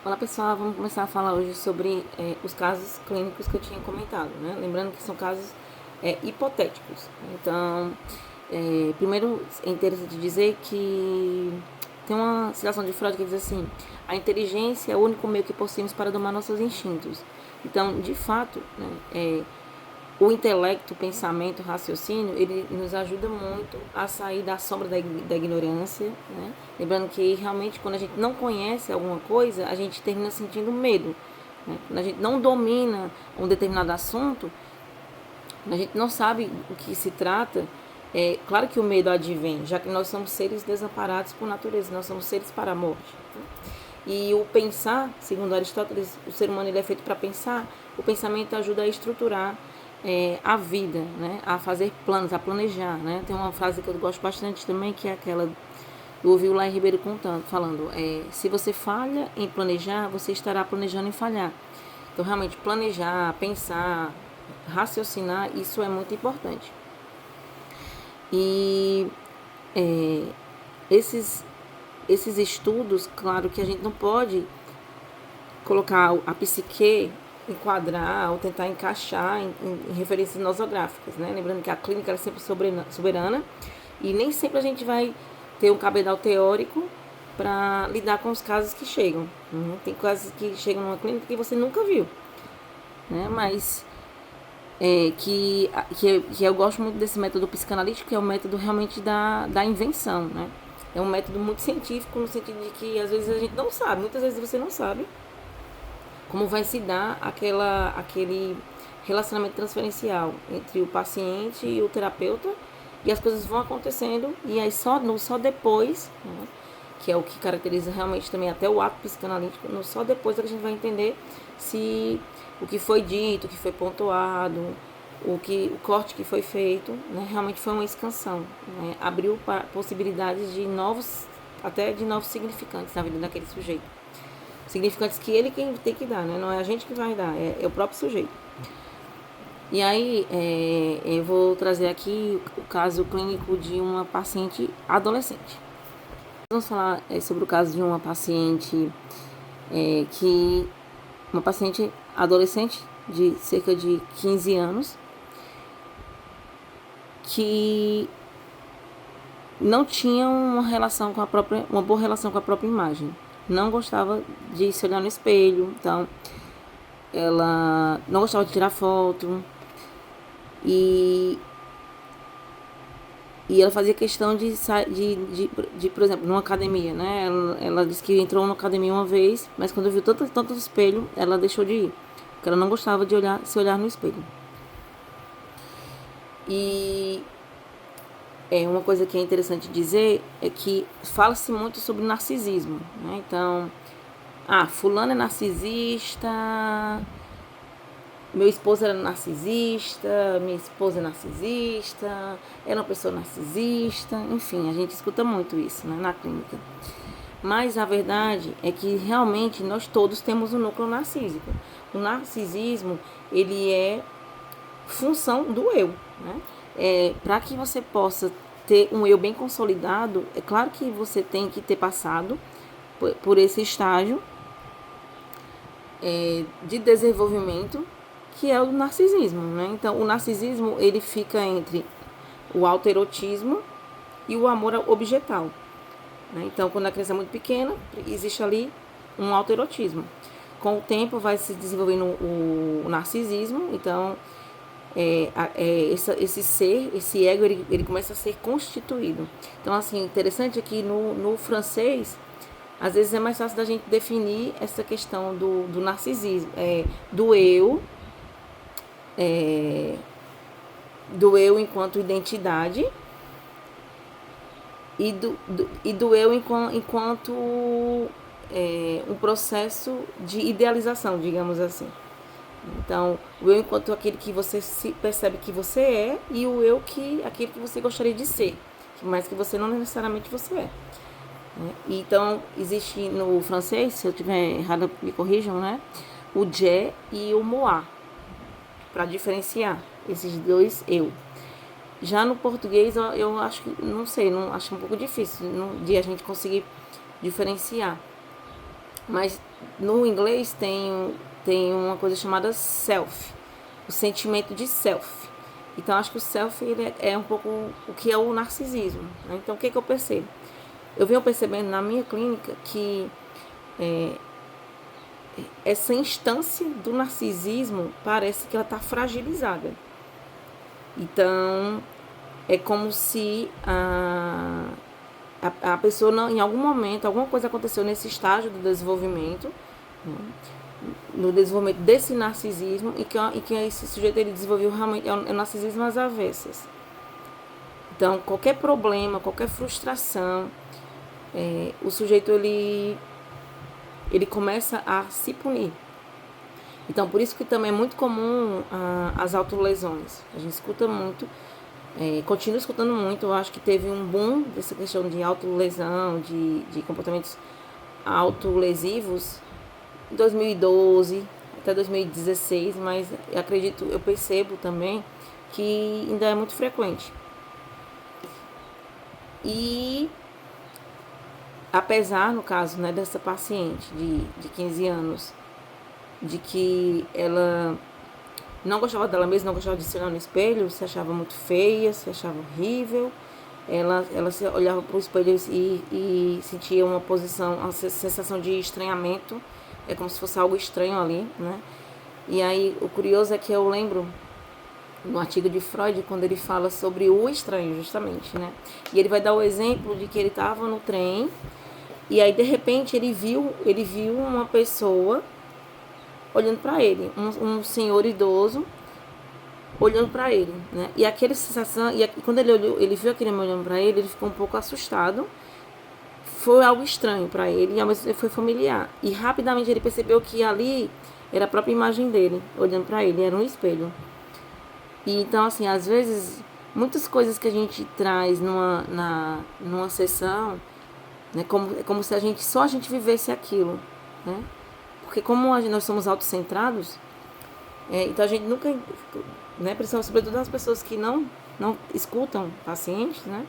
Olá pessoal, vamos começar a falar hoje sobre os casos clínicos que eu tinha comentado, né? Lembrando que são casos hipotéticos. Então, primeiro é interessante dizer que tem uma citação de Freud que diz assim: a inteligência é o único meio que possuímos para domar nossos instintos. Então, de fato, né, o intelecto, o pensamento, o raciocínio, ele nos ajuda muito a sair da sombra da ignorância, né? Lembrando que realmente quando a gente não conhece alguma coisa, a gente termina sentindo medo, né? Quando a gente não domina um determinado assunto, quando a gente não sabe o que se trata, é claro que o medo advém, já que nós somos seres desamparados por natureza, nós somos seres para a morte. Né? E o pensar, segundo Aristóteles, o ser humano ele é feito para pensar. O pensamento ajuda a estruturar a vida, né? A fazer planos, a planejar. Né? Tem uma frase que eu gosto bastante também, que é aquela do ouviu lá em Ribeiro contando, falando: se você falha em planejar, você estará planejando em falhar. Então, realmente, planejar, pensar, raciocinar, isso é muito importante. E é, esses, esses estudos, claro que a gente não pode colocar a psique, enquadrar ou tentar encaixar em referências nosográficas, né? Lembrando que a clínica é sempre soberana e nem sempre a gente vai ter um cabedal teórico para lidar com os casos que chegam. Né? Tem casos que chegam numa clínica que você nunca viu, né? Mas que eu gosto muito desse método psicanalítico, que é o método realmente da invenção, né? É um método muito científico, no sentido de que às vezes a gente não sabe, muitas vezes você não sabe como vai se dar aquele relacionamento transferencial entre o paciente e o terapeuta, e as coisas vão acontecendo, e aí só depois, né, que é o que caracteriza realmente também até o ato psicanalítico, só depois é que a gente vai entender se o que foi dito, o que foi pontuado, o corte que foi feito, né, realmente foi uma expansão, né, abriu possibilidades até de novos significantes na vida daquele sujeito. Significantes que ele quem tem que dar, né? Não é a gente que vai dar, é o próprio sujeito. E aí, eu vou trazer aqui o caso clínico de uma paciente adolescente. Vamos falar sobre o caso de uma paciente uma paciente adolescente de cerca de 15 anos que não tinha uma boa relação com a própria imagem. Não gostava de se olhar no espelho, então ela não gostava de tirar foto e, e ela fazia questão de por exemplo, numa academia, né? Ela disse que entrou numa academia uma vez, mas quando viu tanto espelho, ela deixou de ir, porque ela não gostava de se olhar no espelho. E uma coisa que é interessante dizer é que fala-se muito sobre narcisismo, né? Então, fulano é narcisista, meu esposo era narcisista, minha esposa é narcisista, era uma pessoa narcisista, enfim, a gente escuta muito isso, né, na clínica. Mas a verdade é que realmente nós todos temos um núcleo narcísico. O narcisismo, ele é função do eu, né? Para que você possa ter um eu bem consolidado, é claro que você tem que ter passado por esse estágio de desenvolvimento que é o narcisismo, né? Então, o narcisismo ele fica entre o autoerotismo e o amor objetal, né? Então, quando a criança é muito pequena, existe ali um autoerotismo. Com o tempo vai se desenvolvendo o narcisismo, então esse ego ele começa a ser constituído. Então, assim, interessante é que no francês, às vezes é mais fácil da gente definir essa questão do narcisismo, do eu, do eu enquanto identidade e do eu enquanto um processo de idealização, digamos assim. Então, o eu enquanto aquele que você se percebe que você é e o eu aquele que você gostaria de ser, mas que você não necessariamente você é. Né? Então, existe no francês, se eu estiver errado, me corrijam, né? O je e o moi, para diferenciar esses dois eu. Já no português, eu acho que, não sei, acho um pouco difícil de a gente conseguir diferenciar. Mas no inglês tem uma coisa chamada self, o sentimento de self. Então, acho que o self ele é um pouco o que é o narcisismo. Né? Então, o que, que eu percebo? Eu venho percebendo na minha clínica que essa instância do narcisismo parece que ela está fragilizada. Então, é como se a pessoa, não, em algum momento, alguma coisa aconteceu nesse estágio do desenvolvimento, né, no desenvolvimento desse narcisismo, e que esse sujeito ele desenvolveu realmente é um narcisismo às avessas. Então, qualquer problema, qualquer frustração, o sujeito ele começa a se punir. Então, por isso que também é muito comum as autolesões. A gente escuta muito, continua escutando muito. Eu acho que teve um boom dessa questão de autolesão, de comportamentos autolesivos em 2012 até 2016, mas eu percebo também que ainda é muito frequente. E apesar, no caso, né, dessa paciente de 15 anos, de que ela não gostava dela mesma, não gostava de se olhar no espelho, se achava muito feia, se achava horrível. Ela se olhava para o espelho e sentia uma sensação de estranhamento, é como se fosse algo estranho ali, né? E aí, o curioso é que eu lembro no artigo de Freud, quando ele fala sobre o estranho, justamente, né? E ele vai dar o exemplo de que ele estava no trem e aí, de repente, ele viu uma pessoa olhando para ele, um senhor idoso olhando para ele, né? E aquela sensação, quando ele olhou, ele viu aquele homem olhando para ele, ele ficou um pouco assustado. Foi algo estranho para ele, e ao mesmo tempo foi familiar. E rapidamente ele percebeu que ali era a própria imagem dele, olhando para ele, era um espelho. E então, assim, às vezes, muitas coisas que a gente traz numa sessão, né, é como se só a gente vivesse aquilo, né? Porque como nós somos autocentrados, então a gente nunca, né, principalmente sobretudo as pessoas que não escutam pacientes, né?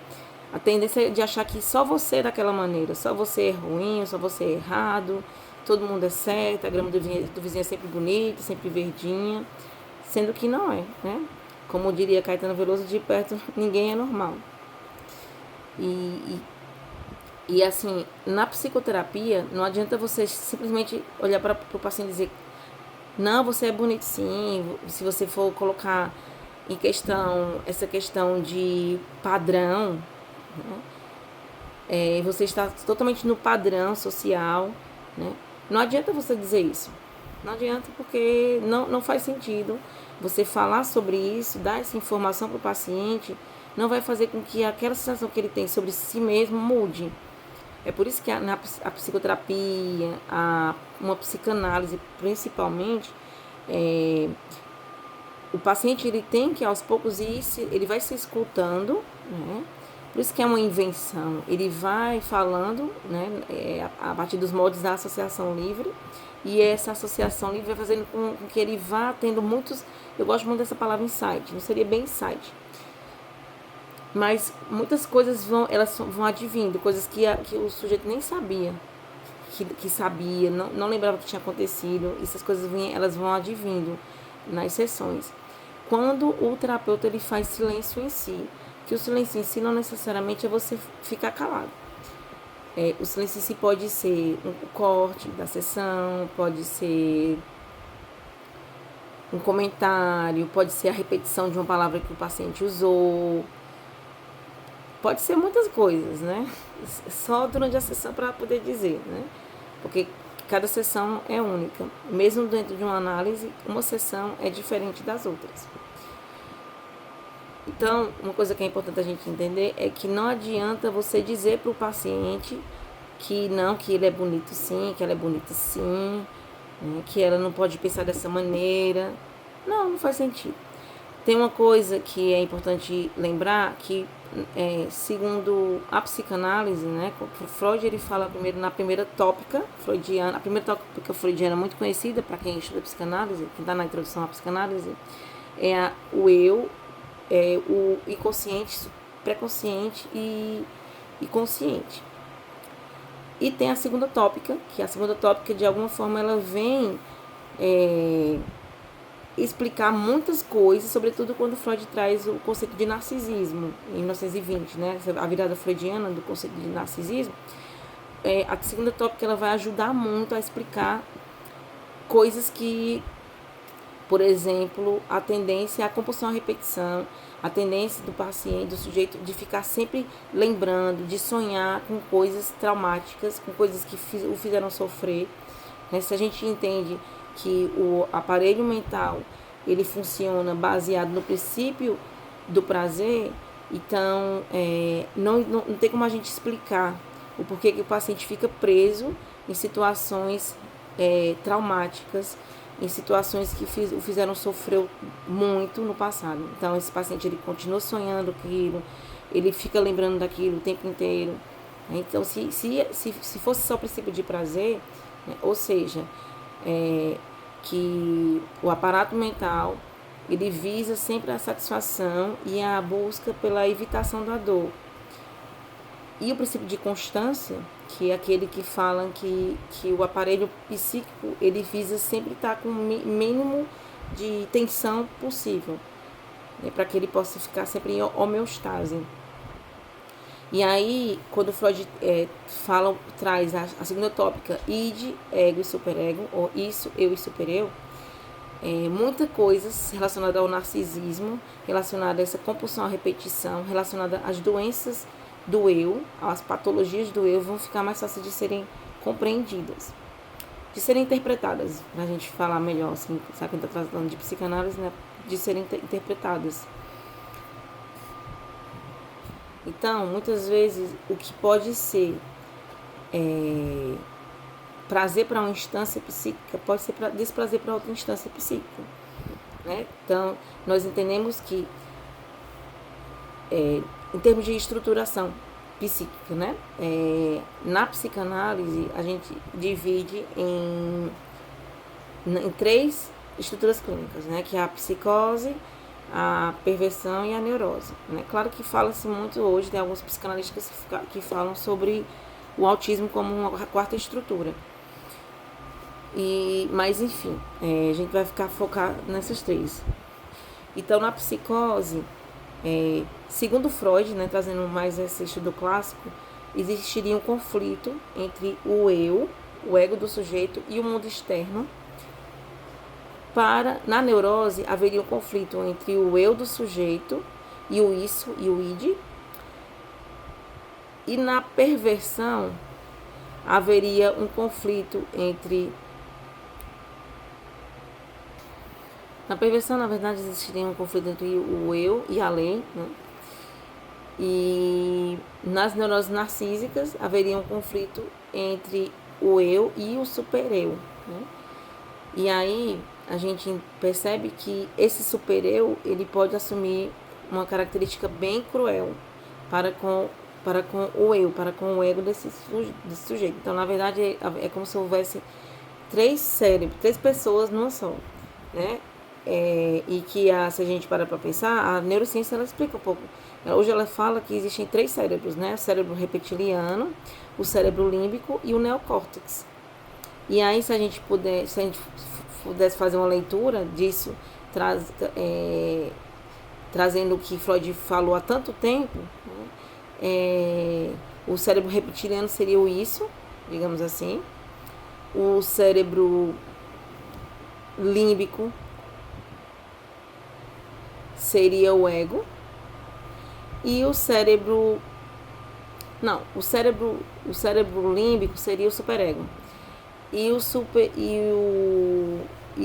A tendência é de achar que só você é daquela maneira, só você é ruim, só você é errado, todo mundo é certo, a grama do vizinho é sempre bonita, sempre verdinha, sendo que não é, né? Como diria Caetano Veloso, de perto ninguém é normal. E assim, na psicoterapia, não adianta você simplesmente olhar para o paciente e dizer: não, você é bonito sim. Se você for colocar em questão essa questão de padrão, né? Você está totalmente no padrão social, né? Não adianta você dizer isso. Não adianta, porque não faz sentido você falar sobre isso, dar essa informação para o paciente, não vai fazer com que aquela sensação que ele tem sobre si mesmo mude. É por isso que a psicoterapia, uma psicanálise principalmente, o paciente ele tem que aos poucos ele vai se escutando, né? Por isso que é uma invenção. Ele vai falando, né, a partir dos moldes da associação livre, e essa associação livre vai fazendo com que ele vá tendo muitos. Eu gosto muito dessa palavra insight, não seria bem insight, mas muitas coisas elas vão advindo, coisas que o sujeito nem sabia que sabia, não lembrava que tinha acontecido. Essas coisas elas vão advindo nas sessões. Quando o terapeuta ele faz silêncio em si, que o silêncio em si não necessariamente é você ficar calado. O silêncio em si pode ser um corte da sessão, pode ser um comentário, pode ser a repetição de uma palavra que o paciente usou, pode ser muitas coisas, né? Só durante a sessão para poder dizer, né? Porque cada sessão é única. Mesmo dentro de uma análise, uma sessão é diferente das outras. Então, uma coisa que é importante a gente entender é que não adianta você dizer para o paciente que não, que ele é bonito sim, que ela é bonita sim, né? Que ela não pode pensar dessa maneira. Não faz sentido. Tem uma coisa que é importante lembrar, que segundo a psicanálise, né, Freud ele fala primeiro na primeira tópica freudiana. A primeira tópica freudiana muito conhecida para quem estuda psicanálise, que está na introdução à psicanálise, é o eu, o inconsciente, pré-consciente e consciente. E tem a segunda tópica, que a segunda tópica, de alguma forma, ela vem explicar muitas coisas, sobretudo quando Freud traz o conceito de narcisismo, em 1920, né? A virada freudiana do conceito de narcisismo. A segunda tópica, ela vai ajudar muito a explicar coisas que, por exemplo, a tendência à compulsão à repetição, a tendência do paciente, do sujeito, de ficar sempre lembrando, de sonhar com coisas traumáticas, com coisas que o fizeram sofrer. Né? Se a gente entende que o aparelho mental, ele funciona baseado no princípio do prazer, então não tem como a gente explicar o porquê que o paciente fica preso em situações traumáticas, em situações que o fizeram sofrer muito no passado. Então, esse paciente, ele continua sonhando aquilo, ele fica lembrando daquilo o tempo inteiro. Então, se fosse só o princípio de prazer, né, ou seja, que o aparato mental, ele visa sempre a satisfação e a busca pela evitação da dor. E o princípio de constância, que é aquele que fala que o aparelho psíquico, ele visa sempre estar com o mínimo de tensão possível, né, para que ele possa ficar sempre em homeostase. E aí, quando Freud traz a segunda tópica, id, ego e superego, ou isso, eu e supereu, muita coisa relacionada ao narcisismo, relacionada a essa compulsão à repetição, relacionada às doenças do eu, as patologias do eu, vão ficar mais fáceis de serem compreendidas, de serem interpretadas, pra gente falar melhor, assim, sabe que a gente tá tratando de psicanálise, né, de serem interpretadas. Então, muitas vezes, o que pode ser prazer para uma instância psíquica pode ser desprazer para outra instância psíquica, né? Então, nós entendemos que em termos de estruturação psíquica, né? Na psicanálise, a gente divide em 3 estruturas clínicas, né? Que é a psicose, a perversão e a neurose, né? Claro que fala-se muito hoje, tem alguns psicanalistas que falam sobre o autismo como uma 4ª estrutura. Mas, enfim, a gente vai ficar focado nessas 3. Então, na psicose, segundo Freud, né, trazendo mais esse estudo clássico, existiria um conflito entre o eu, o ego do sujeito, e o mundo externo. Na neurose, haveria um conflito entre o eu do sujeito e o isso e o id. E na perversão, haveria um conflito entre... Na perversão, na verdade, existiria um conflito entre o eu e a lei, né? E nas neuroses narcísicas, haveria um conflito entre o eu e o supereu, né? E aí, a gente percebe que esse supereu, ele pode assumir uma característica bem cruel para com o eu, para com o ego desse sujeito. Então, na verdade, é como se houvesse 3 cérebros, 3 pessoas numa só, né? E que, se a gente parar para pensar, a neurociência, ela explica um pouco. Hoje ela fala que existem 3 cérebros, né? O cérebro reptiliano, o cérebro límbico e o neocórtex. E aí, se a gente pudesse fazer uma leitura disso, trazendo o que Freud falou há tanto tempo, né? O cérebro reptiliano seria o isso, digamos assim. O cérebro límbico seria o ego. E o cérebro límbico seria o superego. E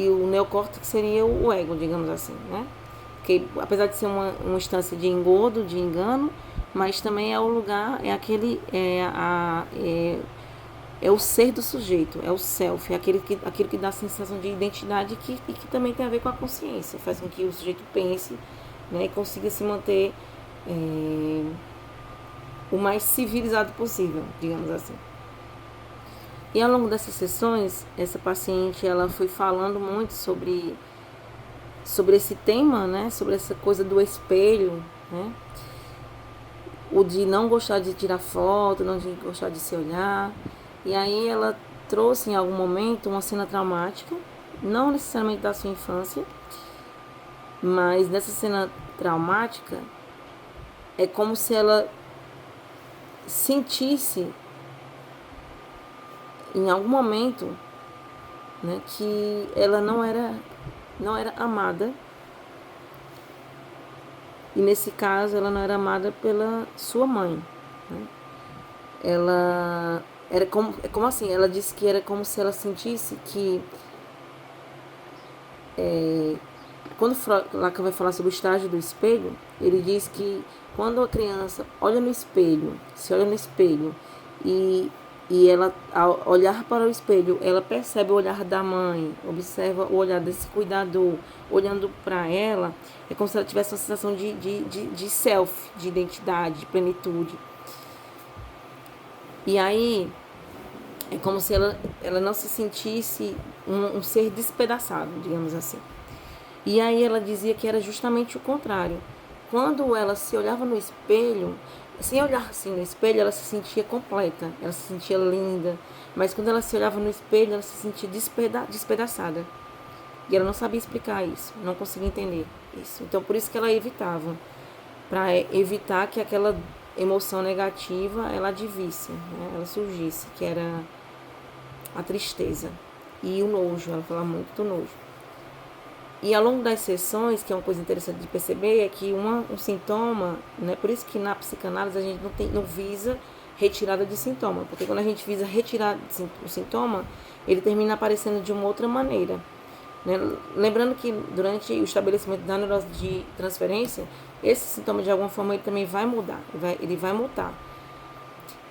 o neocórtex seria o ego, digamos assim, né? Porque apesar de ser uma instância de engodo, de engano, mas também é o lugar, é o ser do sujeito, é o self, é aquilo que dá a sensação de identidade e que também tem a ver com a consciência, faz com que o sujeito pense, né, e consiga se manter o mais civilizado possível, digamos assim. E ao longo dessas sessões, essa paciente, ela foi falando muito sobre esse tema, né, sobre essa coisa do espelho, né, o de não gostar de tirar foto, não de gostar de se olhar, E aí ela trouxe em algum momento uma cena traumática, não necessariamente da sua infância, mas nessa cena traumática é como se ela sentisse em algum momento, né, que ela não era amada. E nesse caso ela não era amada pela sua mãe, né? Ela era como assim, ela disse que era como se ela sentisse que quando Lacan vai falar sobre o estágio do espelho, ele diz que quando a criança olha no espelho, se olha no espelho e, e ela, ao olhar para o espelho, ela percebe o olhar da mãe, observa o olhar desse cuidador, olhando para ela, é como se ela tivesse uma sensação de self, de identidade, de plenitude. E aí é como se ela não se sentisse um ser despedaçado, digamos assim. E aí ela dizia que era justamente o contrário. Quando ela se olhava no espelho, sem olhar assim no espelho, ela se sentia completa, ela se sentia linda. Mas quando ela se olhava no espelho, ela se sentia despedaçada. E ela não sabia explicar isso, não conseguia entender isso. Então por isso que ela evitava, para evitar que aquela emoção negativa ela advisse, né? Ela surgisse, que era a tristeza e o nojo. Ela fala muito do nojo. E ao longo das sessões, que é uma coisa interessante de perceber, é que um sintoma, né, por isso que na psicanálise a gente não visa retirada de sintoma, porque quando a gente visa retirar o sintoma, ele termina aparecendo de uma outra maneira. Né? Lembrando que durante o estabelecimento da neurose de transferência, esse sintoma de alguma forma ele também vai mudar, ele vai mutar,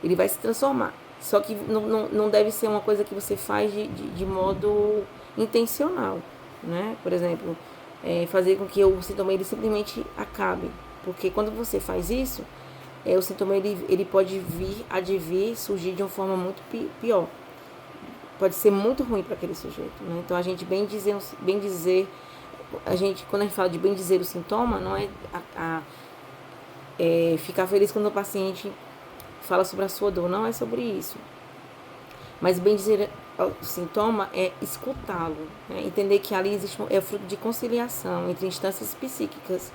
ele vai se transformar. Só que não deve ser uma coisa que você faz de modo intencional, né? Por exemplo, fazer com que o sintoma ele simplesmente acabe. Porque quando você faz isso, o sintoma ele pode advir, surgir de uma forma muito pior. Pode ser muito ruim para aquele sujeito, né? Então a gente bem dizer, quando a gente fala de bem dizer o sintoma, não é ficar feliz quando o paciente fala sobre a sua dor, não é sobre isso. Mas bem dizer o sintoma é escutá-lo, né? Entender que ali existe fruto de conciliação entre instâncias psíquicas.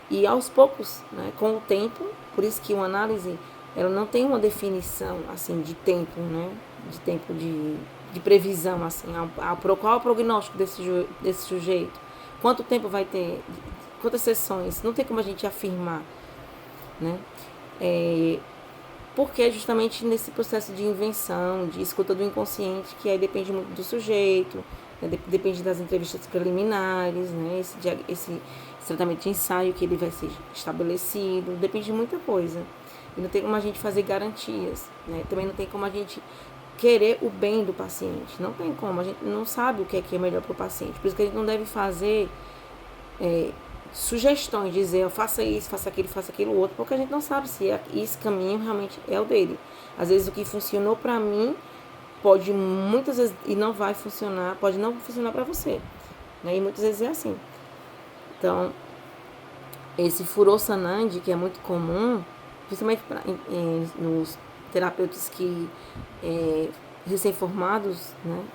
E aos poucos, né, com o tempo, por isso que uma análise ela não tem uma definição assim de tempo, né? De tempo de previsão, assim, qual é o prognóstico desse sujeito, quanto tempo vai ter, quantas sessões, não tem como a gente afirmar, né? Porque é justamente nesse processo de invenção, de escuta do inconsciente, que aí depende muito do sujeito, né? Depende das entrevistas preliminares, né? Esse tratamento de ensaio que ele vai ser estabelecido, depende de muita coisa. E não tem como a gente fazer garantias, né? Também não tem como a gente querer o bem do paciente, não tem como, a gente não sabe o que é melhor para o paciente, por isso que a gente não deve fazer sugestões, dizer faça isso, faça aquilo outro, porque a gente não sabe se esse caminho realmente é o dele. Às vezes o que funcionou para mim pode muitas vezes e não vai funcionar, pode não funcionar para você, né? E muitas vezes é assim. Então esse Furossanand, que é muito comum, principalmente nos terapeutas que recém-formados, né?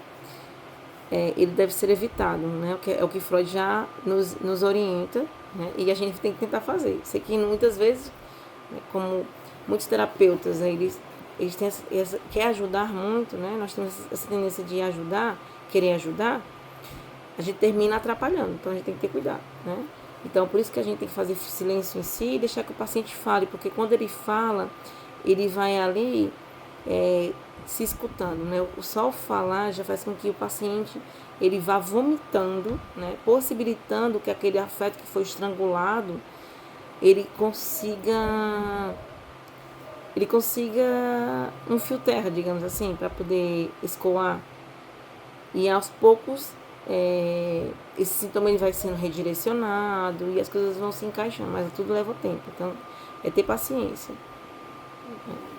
Ele deve ser evitado, né? É o que Freud já nos orienta, né? E a gente tem que tentar fazer. Sei que muitas vezes, né, como muitos terapeutas, eles têm quer ajudar muito, né? Nós temos essa tendência de ajudar, querer ajudar, a gente termina atrapalhando, então a gente tem que ter cuidado, né? Então, por isso que a gente tem que fazer silêncio em si e deixar que o paciente fale, porque quando ele fala, ele vai ali se escutando, né? O só falar já faz com que o paciente ele vá vomitando, né? Possibilitando que aquele afeto que foi estrangulado ele consiga um fio terra, digamos assim, para poder escoar. E aos poucos esse sintoma ele vai sendo redirecionado e as coisas vão se encaixando, mas tudo leva tempo, então é ter paciência.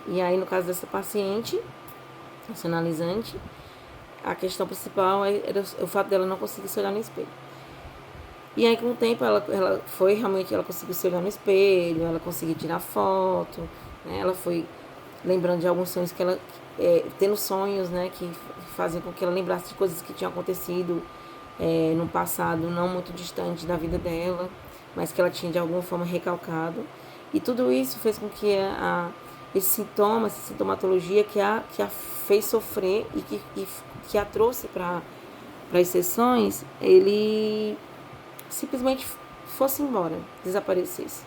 E aí no caso dessa paciente, essa analisante, a questão principal era o fato dela não conseguir se olhar no espelho. E aí com o tempo ela conseguiu se olhar no espelho, ela conseguiu tirar foto, né? Ela foi lembrando de alguns sonhos que ela tendo sonhos, né, que faziam com que ela lembrasse de coisas que tinham acontecido no passado não muito distante da vida dela, mas que ela tinha de alguma forma recalcado. E tudo isso fez com que esse sintoma, essa sintomatologia que a fez sofrer e que a trouxe para as sessões, ele simplesmente fosse embora, desaparecesse.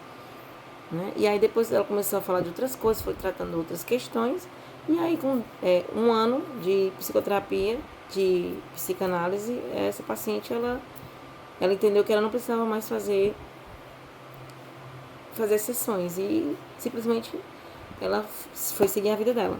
Né? E aí depois ela começou a falar de outras coisas, foi tratando outras questões, e aí com um ano de psicoterapia, de psicanálise, essa paciente, ela entendeu que ela não precisava mais fazer sessões, e simplesmente ela foi seguir a vida dela.